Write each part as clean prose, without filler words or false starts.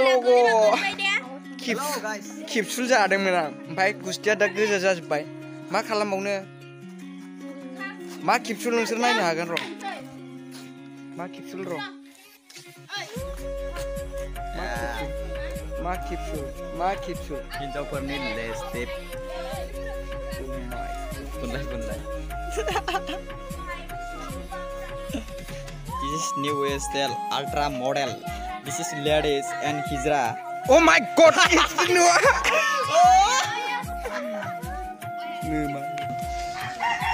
logo खेबसुल जादोंमोन आं ओमफ्राय गुस्थिया दा गोजा जाजोब्बाय मा खालामबावनो मा खेबसुल नोंसोर नायनो हागोन र' मा खेबसुल र' मा खेबसुल हिन्जावफोरनि लिपस्टिक बुंलाय This is new style ultra model. This is ladies and hijra. Oh my god, it's new.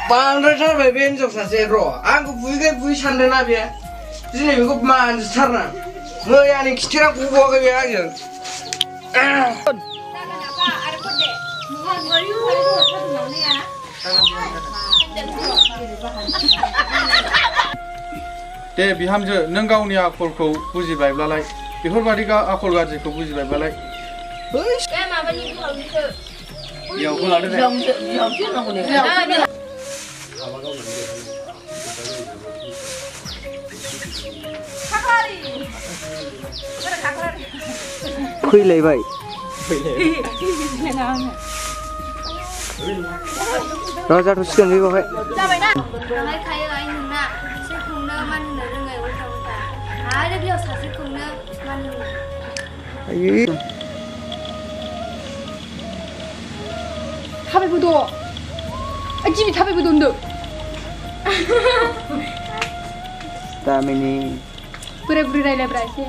बांद्राय थारबाय बे हिन्जाव सासे र' आंखौ बुयै सानदोंना बे दिनै बेखौ मानजिथारना मैयानि खिथेरा गबावाखै बे आंजों दे बिहामजो नों गावनि आखलखौ बुजिबायब्लालाय बेफोरबादि आखल गाज्रिखौ बुजिबायब्लालाय बे माबानि बिहावनिखौ बियावखौ लादो दे फैलायबाय र' जाथ'सिगोन बे बावहाय जाबायना थांनाय खायो आइ नोंना सासेखौनो मान होनो रोङै उल्था आरो बेयाव सासेखौनो मान होनो आयै थाबायबोद' गिबि थाबायबोद' होनदों दामिनि बोराय बुरै रायलायब्रा एसे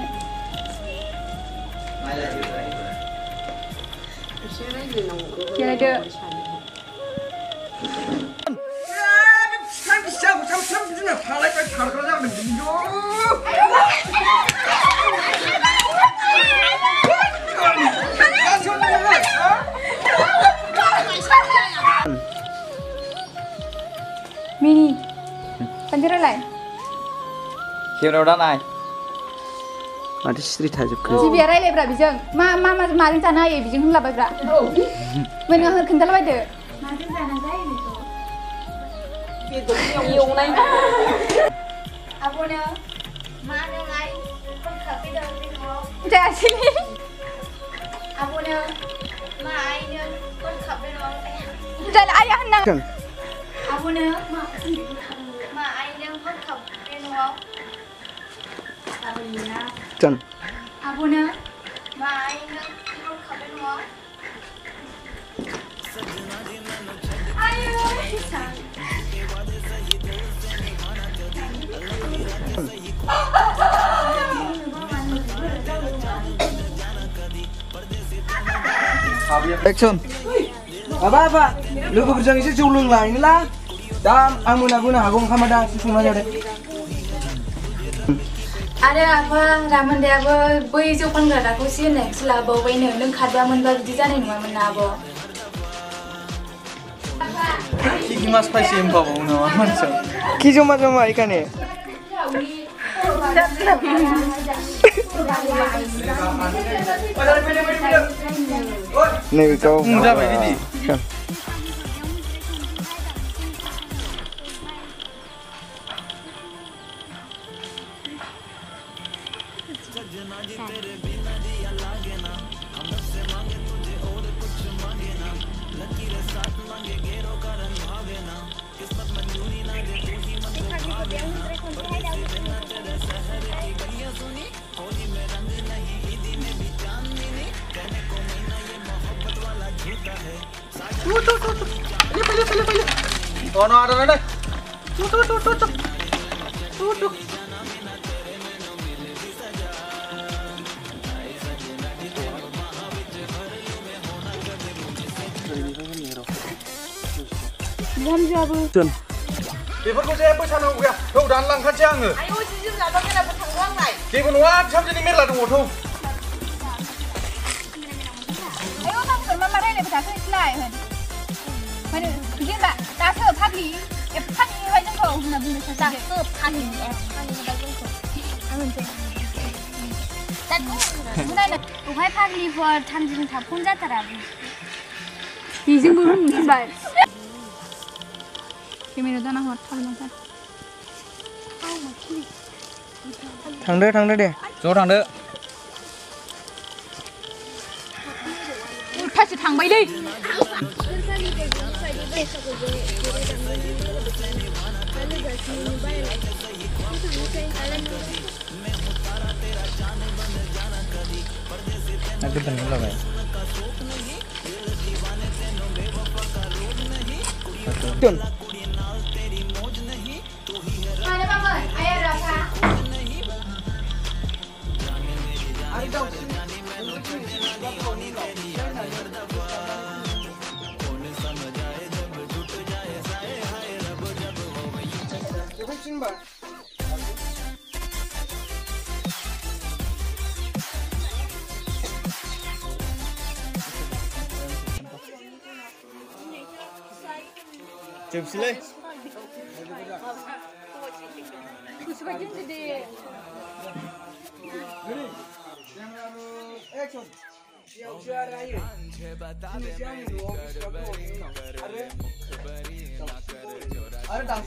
रायलायदो Mini, panjara lai. Hero dah naik. माथो सिरि थाजोबखो जिबिया रायलायब्रा बिजों माजों जानो हायो बिजों होनलाबायब्रा मोनो खोन्थालाबायदो माजों जानो जायो बेखौ बेदर एवनाय आब'नो मा नों आइ हरखाब बेदर न'आव जायासै आब'नो मा आइनो हरखाब न'आव जानो आइया होनना आब'नो मा आइनो हरखाब न'आव Chân आब'नो मा आइनो हरखाब न'आव Action apa लोगोफोरजों एसे जौ लोंलायनोला दा आं मोनाबोनो हागौ ओंखामा दा संना जादों आरो आफा रामोनदायाबो बै जौ फानग्राखौ सिनायखौसो लाबावबायनो नों खारबामोनबा बिदि जानाय नङामोन ना आब' কি মাছ পাইছে পাবো না মাছ কি জমা জমা এখানে नै गाव जाबाय दिदि Oh no, ada ada. Tuh. Chân. बेफोरखौ जेबो सानांगौ गैया थौ दानलांखानोसै आङो आयौ जिजों लाबा मेलाबो थांगौ आंलाय जेबो नङा सामजोनि मेरला दङ थौ आयौ नांगोन मा रायलायबाय थाखो इसलाय होन माने बिदि होनबा दासो फाग्लि एफानि होबाय जोंखौ होनना बुंनो सासे दासो फाग्लि एफानि होबाय जोंखौ आं मोनसे दाथ' बहाय फाग्लिफोर थामजिजों थाबखौनो जाथारा बेजोंबो होनबाय केमेरा जाना हर थांनो थांदो दे ज' थांदो सासे थांबाय दै Aku tenang lah, Bay. Dun. Mana bangun? Ayah rasa. Jom sila. Sebagian gede. Ada